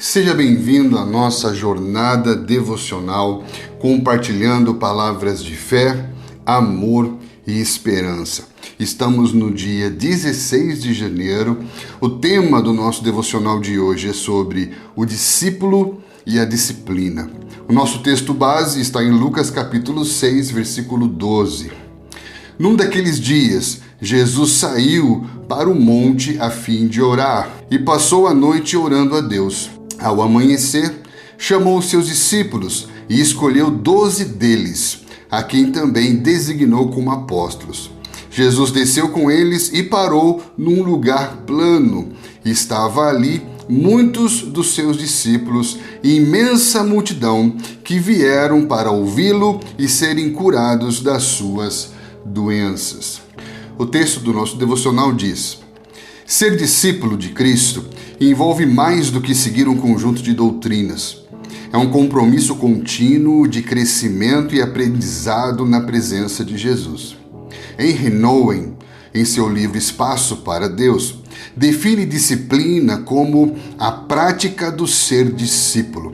Seja bem-vindo à nossa jornada devocional, compartilhando palavras de fé, amor e esperança. Estamos no dia 16 de janeiro. O tema do nosso devocional de hoje é sobre o discípulo e a disciplina. O nosso texto base está em Lucas capítulo 6, versículo 12. Num daqueles dias, Jesus saiu para o monte a fim de orar e passou a noite orando a Deus. Ao amanhecer, chamou os seus discípulos e escolheu 12 deles, a quem também designou como apóstolos. Jesus desceu com eles e parou num lugar plano. Estava ali muitos dos seus discípulos e imensa multidão que vieram para ouvi-lo e serem curados das suas doenças. O texto do nosso devocional diz: ser discípulo de Cristo envolve mais do que seguir um conjunto de doutrinas. É um compromisso contínuo de crescimento e aprendizado na presença de Jesus. Henry Nouwen, em seu livro Espaço para Deus, define disciplina como a prática do ser discípulo,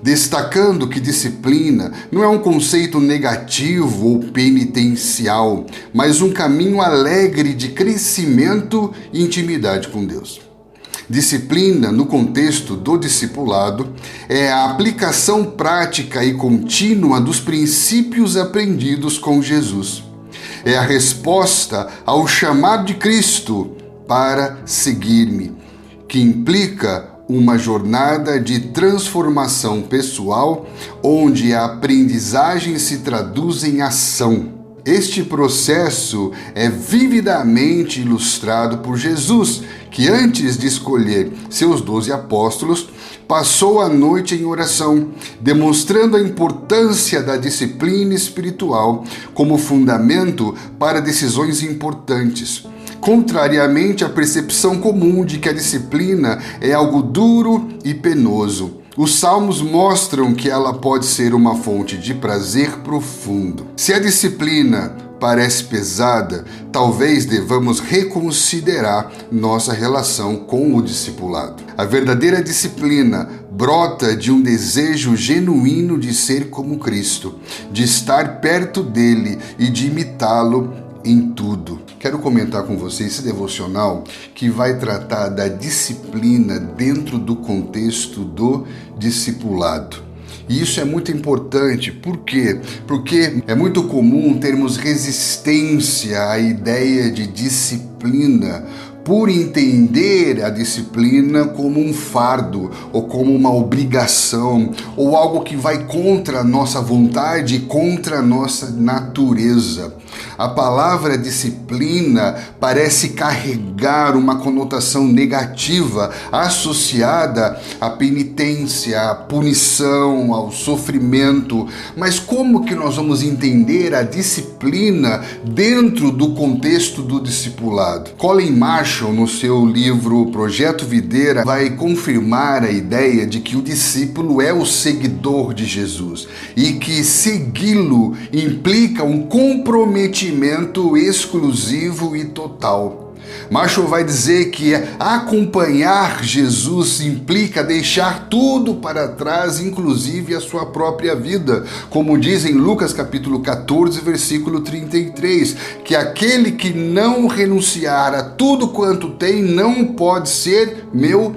destacando que disciplina não é um conceito negativo ou penitencial, mas um caminho alegre de crescimento e intimidade com Deus. Disciplina, no contexto do discipulado, é a aplicação prática e contínua dos princípios aprendidos com Jesus. É a resposta ao chamado de Cristo para seguir-me, que implica uma jornada de transformação pessoal, onde a aprendizagem se traduz em ação. Este processo é vividamente ilustrado por Jesus, que antes de escolher seus 12 apóstolos, passou a noite em oração, demonstrando a importância da disciplina espiritual como fundamento para decisões importantes. Contrariamente à percepção comum de que a disciplina é algo duro e penoso, os salmos mostram que ela pode ser uma fonte de prazer profundo. Se a disciplina parece pesada, talvez devamos reconsiderar nossa relação com o discipulado. A verdadeira disciplina brota de um desejo genuíno de ser como Cristo, de estar perto dele e de imitá-lo em tudo. Quero comentar com você esse devocional que vai tratar da disciplina dentro do contexto do discipulado. E isso é muito importante. Por quê? Porque é muito comum termos resistência à ideia de disciplina, por entender a disciplina como um fardo, ou como uma obrigação, ou algo que vai contra a nossa vontade, contra a nossa natureza. A palavra disciplina parece carregar uma conotação negativa associada à penitência, à punição, ao sofrimento. Mas como que nós vamos entender a disciplina dentro do contexto do discipulado? Colin Marshall, no seu livro Projeto Videira, vai confirmar a ideia de que o discípulo é o seguidor de Jesus e que segui-lo implica um comprometimento exclusivo e total. Marshall vai dizer que acompanhar Jesus implica deixar tudo para trás, inclusive a sua própria vida, como diz em Lucas capítulo 14, versículo 33, que aquele que não renunciar a tudo quanto tem não pode ser meu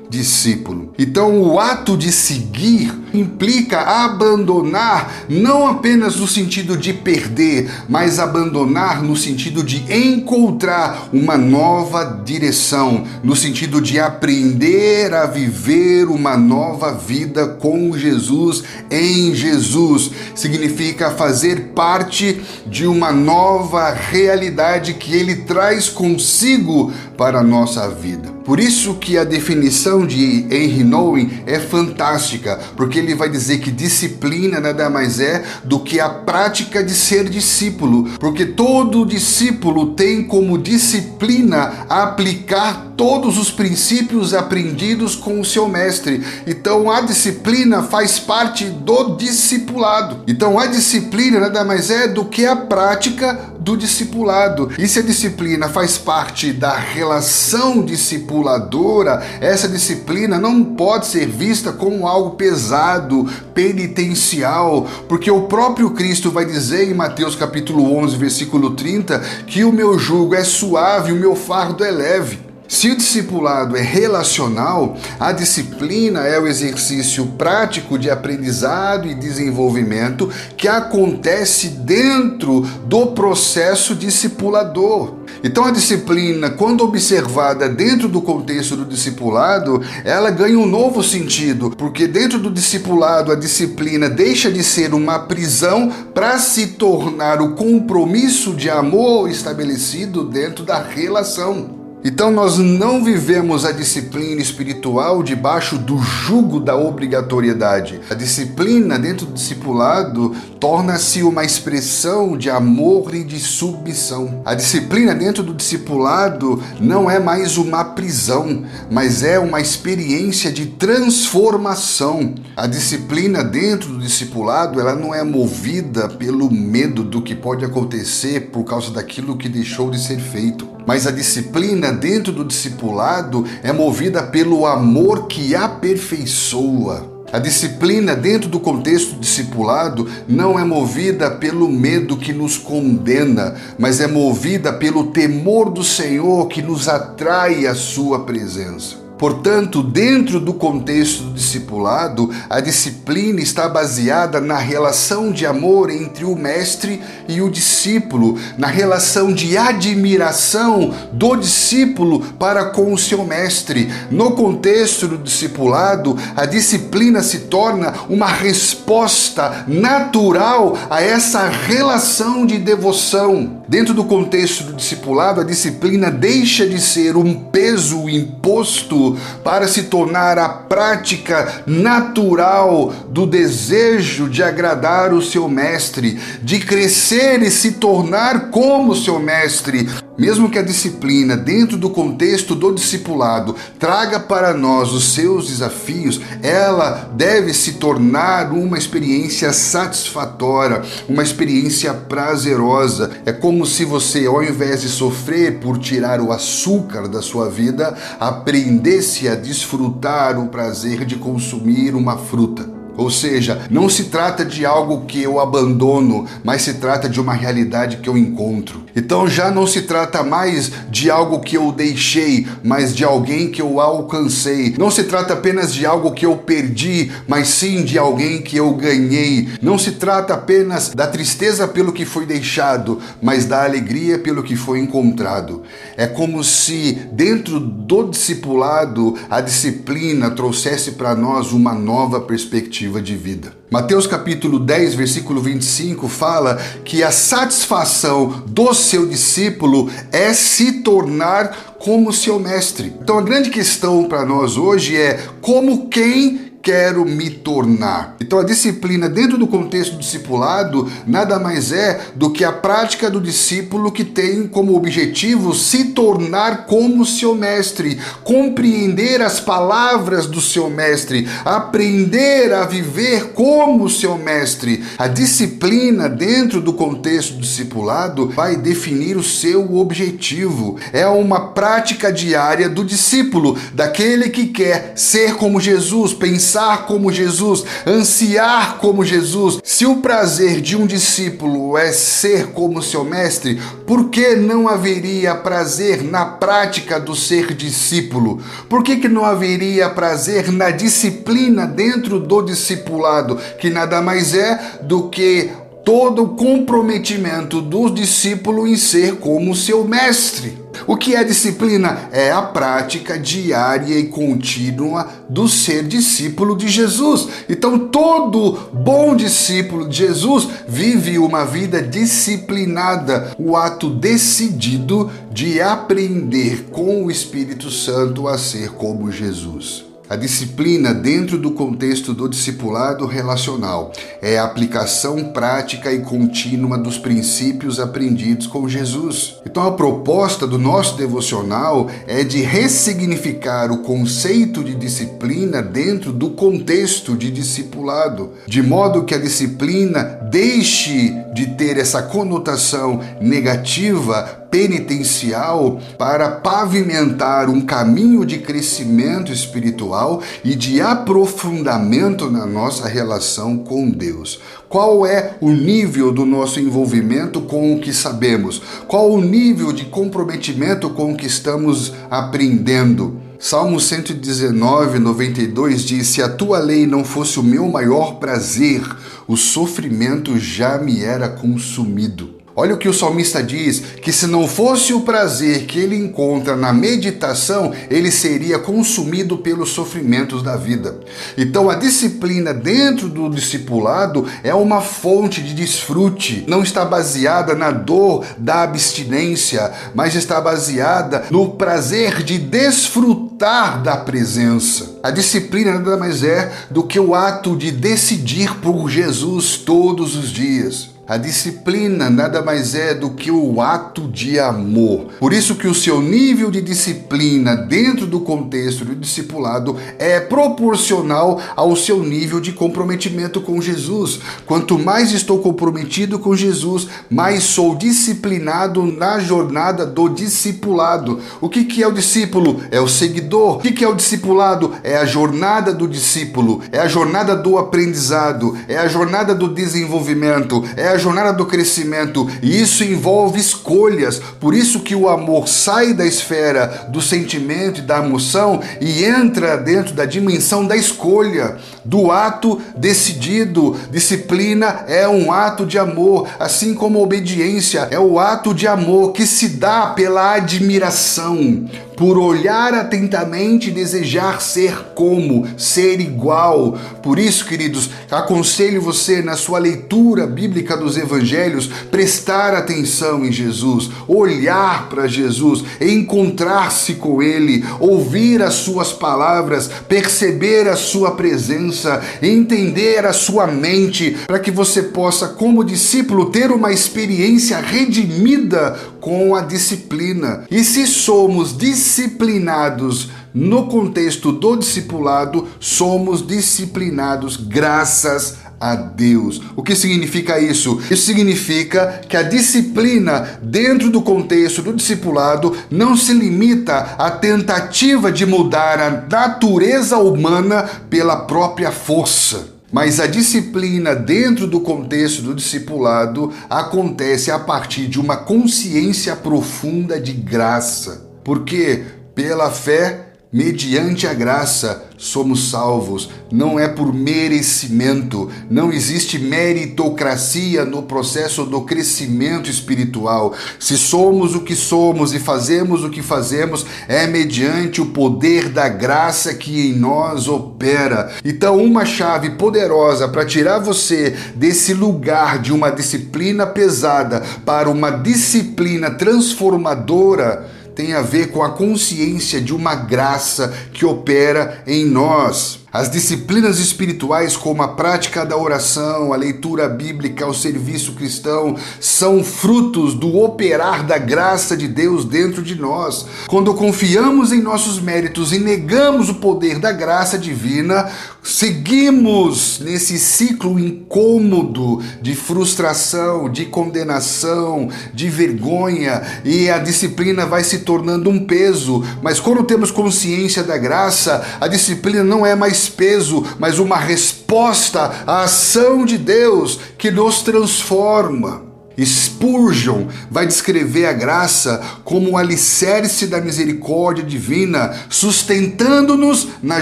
discípulo. Então, o ato de seguir implica abandonar, não apenas no sentido de perder, mas abandonar no sentido de encontrar uma nova direção, no sentido de aprender a viver uma nova vida com Jesus, em Jesus. Significa fazer parte de uma nova realidade que Ele traz consigo para a nossa vida. Por isso que a definição de Henry Nouwen é fantástica, porque ele vai dizer que disciplina nada mais é do que a prática de ser discípulo, porque todo discípulo tem como disciplina aplicar todos os princípios aprendidos com o seu mestre. Então a disciplina faz parte do discipulado. Então a disciplina nada mais é do que a prática do discipulado. E se a disciplina faz parte da relação discipuladora, essa disciplina não pode ser vista como algo pesado, penitencial, porque o próprio Cristo vai dizer em Mateus capítulo 11, versículo 30, que o meu jugo é suave e o meu fardo é leve. Se o discipulado é relacional, a disciplina é o exercício prático de aprendizado e desenvolvimento que acontece dentro do processo discipulador. Então a disciplina, quando observada dentro do contexto do discipulado, ela ganha um novo sentido, porque dentro do discipulado a disciplina deixa de ser uma prisão para se tornar o compromisso de amor estabelecido dentro da relação. Então nós não vivemos a disciplina espiritual debaixo do jugo da obrigatoriedade. A disciplina dentro do discipulado torna-se uma expressão de amor e de submissão. A disciplina dentro do discipulado não é mais uma prisão, mas é uma experiência de transformação. A disciplina dentro do discipulado, ela não é movida pelo medo do que pode acontecer por causa daquilo que deixou de ser feito. Mas a disciplina dentro do discipulado é movida pelo amor que aperfeiçoa. A disciplina dentro do contexto discipulado não é movida pelo medo que nos condena, mas é movida pelo temor do Senhor que nos atrai à sua presença. Portanto, dentro do contexto do discipulado, a disciplina está baseada na relação de amor entre o mestre e o discípulo, na relação de admiração do discípulo para com o seu mestre. No contexto do discipulado, a disciplina se torna uma resposta natural a essa relação de devoção. Dentro do contexto do discipulado, a disciplina deixa de ser um peso imposto para se tornar a prática natural do desejo de agradar o seu mestre, de crescer e se tornar como o seu mestre. Mesmo que a disciplina, dentro do contexto do discipulado, traga para nós os seus desafios, ela deve se tornar uma experiência satisfatória, uma experiência prazerosa. É como se você, ao invés de sofrer por tirar o açúcar da sua vida, aprendesse a desfrutar o prazer de consumir uma fruta. Ou seja, não se trata de algo que eu abandono, mas se trata de uma realidade que eu encontro. Então já não se trata mais de algo que eu deixei, mas de alguém que eu alcancei. Não se trata apenas de algo que eu perdi, mas sim de alguém que eu ganhei. Não se trata apenas da tristeza pelo que foi deixado, mas da alegria pelo que foi encontrado. É como se dentro do discipulado a disciplina trouxesse para nós uma nova perspectiva de vida. Mateus capítulo 10, versículo 25 fala que a satisfação do seu discípulo é se tornar como seu mestre. Então a grande questão para nós hoje é como quem quero me tornar. Então a disciplina dentro do contexto do discipulado nada mais é do que a prática do discípulo que tem como objetivo se tornar como seu mestre, compreender as palavras do seu mestre, aprender a viver como seu mestre. A disciplina dentro do contexto do discipulado vai definir o seu objetivo. É uma prática diária do discípulo, daquele que quer ser como Jesus, pensar como Jesus, ansiar como Jesus. Se o prazer de um discípulo é ser como seu mestre, por que não haveria prazer na prática do ser discípulo? Por que não haveria prazer na disciplina dentro do discipulado, que nada mais é do que todo o comprometimento do discípulo em ser como seu mestre? O que é disciplina? É a prática diária e contínua do ser discípulo de Jesus. Então, todo bom discípulo de Jesus vive uma vida disciplinada, o ato decidido de aprender com o Espírito Santo a ser como Jesus. A disciplina dentro do contexto do discipulado relacional é a aplicação prática e contínua dos princípios aprendidos com Jesus. Então a proposta do nosso devocional é de ressignificar o conceito de disciplina dentro do contexto de discipulado, de modo que a disciplina deixe de ter essa conotação negativa penitencial para pavimentar um caminho de crescimento espiritual e de aprofundamento na nossa relação com Deus. Qual é o nível do nosso envolvimento com o que sabemos? Qual o nível de comprometimento com o que estamos aprendendo? Salmo 119, 92 diz: se a tua lei não fosse o meu maior prazer, o sofrimento já me era consumido. Olha o que o salmista diz, que se não fosse o prazer que ele encontra na meditação, ele seria consumido pelos sofrimentos da vida. Então a disciplina dentro do discipulado é uma fonte de desfrute, não está baseada na dor da abstinência, mas está baseada no prazer de desfrutar da presença. A disciplina nada mais é do que o ato de decidir por Jesus todos os dias. A disciplina nada mais é do que o ato de amor. Por isso que o seu nível de disciplina dentro do contexto do discipulado é proporcional ao seu nível de comprometimento com Jesus. Quanto mais estou comprometido com Jesus, mais sou disciplinado na jornada do discipulado. O que é o discípulo? É o seguidor. O que é o discipulado? É a jornada do discípulo, é a jornada do aprendizado, é a jornada do desenvolvimento, é a jornada do crescimento, e isso envolve escolhas. Por isso que o amor sai da esfera do sentimento e da emoção e entra dentro da dimensão da escolha, do ato decidido. Disciplina é um ato de amor, assim como obediência é o ato de amor que se dá pela admiração, por olhar atentamente e desejar ser como, ser igual. Por isso, queridos, aconselho você na sua leitura bíblica dos evangelhos, prestar atenção em Jesus, olhar para Jesus, encontrar-se com Ele, ouvir as suas palavras, perceber a sua presença, entender a sua mente, para que você possa, como discípulo, ter uma experiência redimida com a disciplina. E se somos disciplinados no contexto do discipulado, somos disciplinados graças a Deus. O que significa isso? Isso significa que a disciplina dentro do contexto do discipulado não se limita à tentativa de mudar a natureza humana pela própria força. Mas a disciplina dentro do contexto do discipulado acontece a partir de uma consciência profunda de graça. Porque pela fé, mediante a graça, somos salvos. Não é por merecimento. Não existe meritocracia no processo do crescimento espiritual. Se somos o que somos e fazemos o que fazemos, é mediante o poder da graça que em nós opera. Então, uma chave poderosa para tirar você desse lugar de uma disciplina pesada para uma disciplina transformadora tem a ver com a consciência de uma graça que opera em nós. As disciplinas espirituais, como a prática da oração, a leitura bíblica, o serviço cristão, são frutos do operar da graça de Deus dentro de nós. Quando confiamos em nossos méritos e negamos o poder da graça divina, seguimos nesse ciclo incômodo de frustração, de condenação, de vergonha, e a disciplina vai se tornando um peso. Mas quando temos consciência da graça, a disciplina não é mais peso, mas uma resposta à ação de Deus que nos transforma. Spurgeon vai descrever a graça como um alicerce da misericórdia divina, sustentando-nos na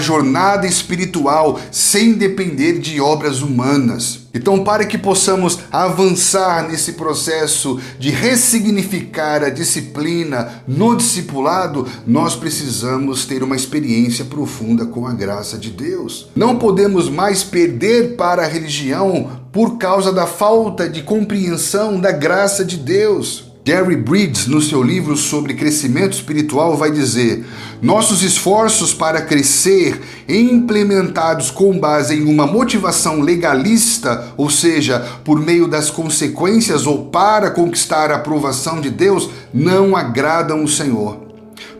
jornada espiritual, sem depender de obras humanas. Então, para que possamos avançar nesse processo de ressignificar a disciplina no discipulado, nós precisamos ter uma experiência profunda com a graça de Deus. Não podemos mais perder para a religião por causa da falta de compreensão da graça de Deus. Jerry Bridges, no seu livro sobre crescimento espiritual, vai dizer: nossos esforços para crescer, implementados com base em uma motivação legalista, ou seja, por meio das consequências ou para conquistar a aprovação de Deus, não agradam o Senhor.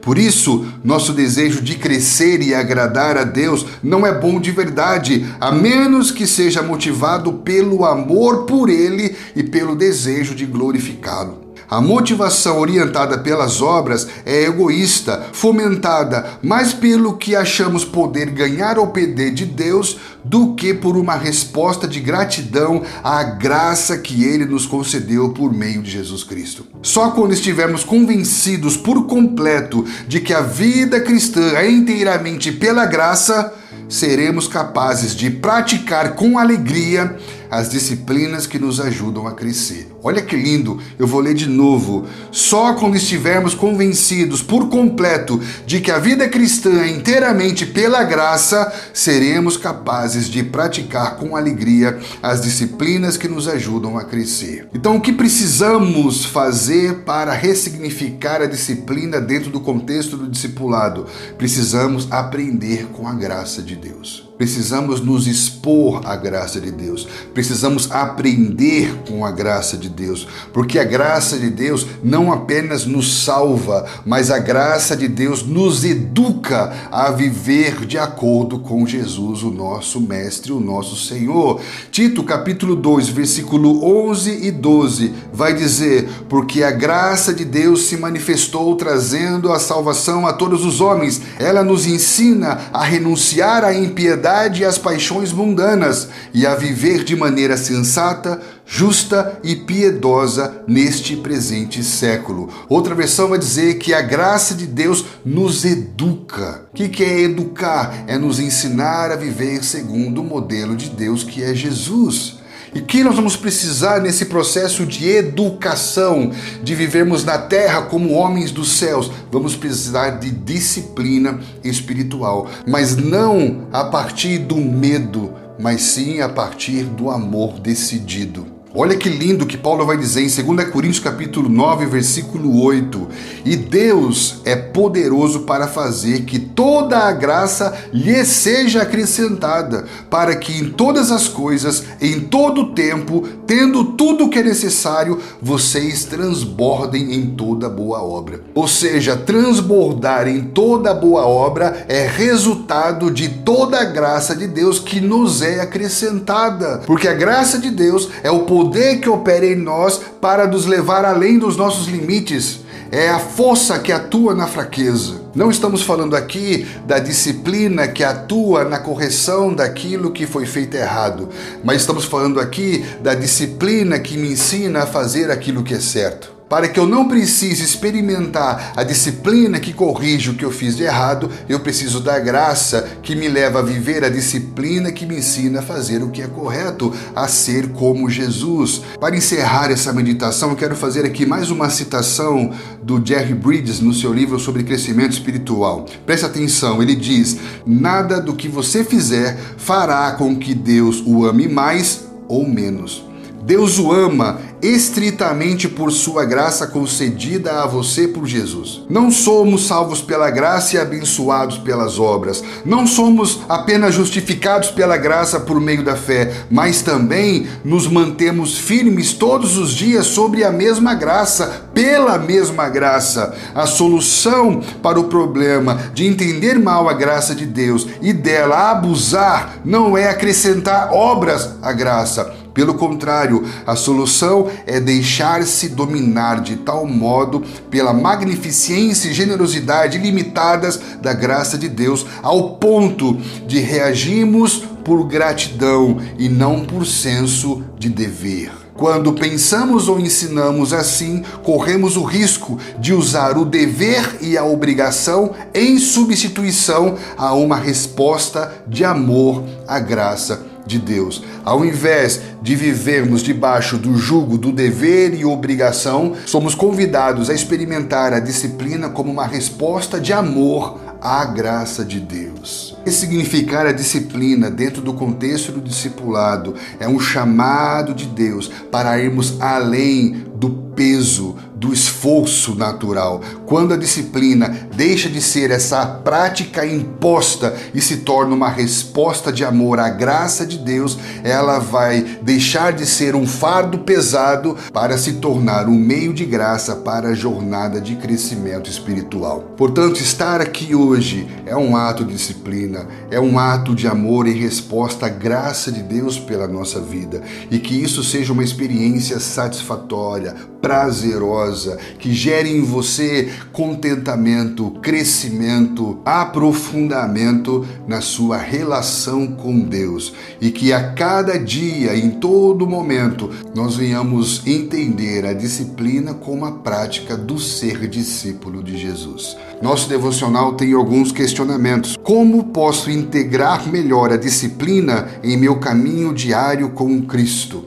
Por isso, nosso desejo de crescer e agradar a Deus não é bom de verdade, a menos que seja motivado pelo amor por Ele e pelo desejo de glorificá-lo. A motivação orientada pelas obras é egoísta, fomentada mais pelo que achamos poder ganhar ou perder de Deus do que por uma resposta de gratidão à graça que Ele nos concedeu por meio de Jesus Cristo. Só quando estivermos convencidos por completo de que a vida cristã é inteiramente pela graça, seremos capazes de praticar com alegria as disciplinas que nos ajudam a crescer. Olha que lindo, eu vou ler de novo. Só quando estivermos convencidos por completo de que a vida cristã é inteiramente pela graça, seremos capazes de praticar com alegria as disciplinas que nos ajudam a crescer. Então, o que precisamos fazer para ressignificar a disciplina dentro do contexto do discipulado? Precisamos aprender com a graça de Deus. Precisamos nos expor à graça de Deus. Precisamos aprender com a graça de Deus. Porque a graça de Deus não apenas nos salva, mas a graça de Deus nos educa a viver de acordo com Jesus, o nosso Mestre, o nosso Senhor. Tito, capítulo 2, versículo 11 e 12, vai dizer: porque a graça de Deus se manifestou trazendo a salvação a todos os homens. Ela nos ensina a renunciar à impiedade e as paixões mundanas e a viver de maneira sensata, justa e piedosa neste presente século. Outra versão vai dizer que a graça de Deus nos educa. O que é educar? É nos ensinar a viver segundo o modelo de Deus, que é Jesus. E que nós vamos precisar nesse processo de educação, de vivermos na terra como homens dos céus? Vamos precisar de disciplina espiritual, mas não a partir do medo, mas sim a partir do amor decidido. Olha que lindo que Paulo vai dizer em 2 Coríntios capítulo 9, versículo 8. E Deus é poderoso para fazer que toda a graça lhe seja acrescentada, para que em todas as coisas, em todo o tempo, tendo tudo o que é necessário, vocês transbordem em toda boa obra. Ou seja, transbordar em toda boa obra é resultado de toda a graça de Deus que nos é acrescentada. Porque a graça de Deus é o poder que opera em nós para nos levar além dos nossos limites. É a força que atua na fraqueza. Não estamos falando aqui da disciplina que atua na correção daquilo que foi feito errado, mas estamos falando aqui da disciplina que me ensina a fazer aquilo que é certo. Para que eu não precise experimentar a disciplina que corrige o que eu fiz de errado, eu preciso da graça que me leva a viver a disciplina que me ensina a fazer o que é correto, a ser como Jesus. Para encerrar essa meditação, eu quero fazer aqui mais uma citação do Jerry Bridges no seu livro sobre crescimento espiritual. Preste atenção, ele diz: nada do que você fizer fará com que Deus o ame mais ou menos. Deus o ama estritamente por sua graça concedida a você por Jesus. Não somos salvos pela graça e abençoados pelas obras. Não somos apenas justificados pela graça por meio da fé, mas também nos mantemos firmes todos os dias sobre a mesma graça, pela mesma graça. A solução para o problema de entender mal a graça de Deus e dela abusar não é acrescentar obras à graça. Pelo contrário, a solução é deixar-se dominar de tal modo pela magnificência e generosidade ilimitadas da graça de Deus, ao ponto de reagirmos por gratidão e não por senso de dever. Quando pensamos ou ensinamos assim, corremos o risco de usar o dever e a obrigação em substituição a uma resposta de amor à graça de Deus. Ao invés de vivermos debaixo do jugo do dever e obrigação, somos convidados a experimentar a disciplina como uma resposta de amor à graça de Deus. Ressignificar a disciplina dentro do contexto do discipulado é um chamado de Deus para irmos além do peso do esforço natural. Quando a disciplina deixa de ser essa prática imposta e se torna uma resposta de amor à graça de Deus, ela vai deixar de ser um fardo pesado para se tornar um meio de graça para a jornada de crescimento espiritual. Portanto, estar aqui hoje é um ato de disciplina, é um ato de amor em resposta à graça de Deus pela nossa vida, e que isso seja uma experiência satisfatória, prazerosa, que gere em você contentamento, crescimento, aprofundamento na sua relação com Deus, e que a cada dia, em todo momento, nós venhamos entender a disciplina como a prática do ser discípulo de Jesus. Nosso devocional tem alguns questionamentos. Como posso integrar melhor a disciplina em meu caminho diário com Cristo?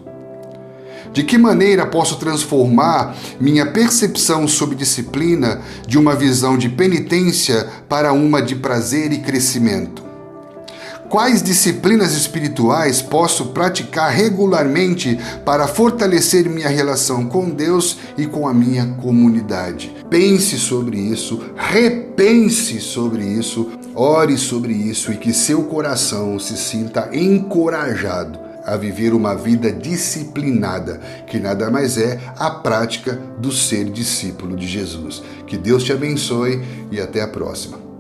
De que maneira posso transformar minha percepção sobre disciplina de uma visão de penitência para uma de prazer e crescimento? Quais disciplinas espirituais posso praticar regularmente para fortalecer minha relação com Deus e com a minha comunidade? Pense sobre isso, repense sobre isso, ore sobre isso e que seu coração se sinta encorajado a viver uma vida disciplinada, que nada mais é a prática do ser discípulo de Jesus. Que Deus te abençoe e até a próxima.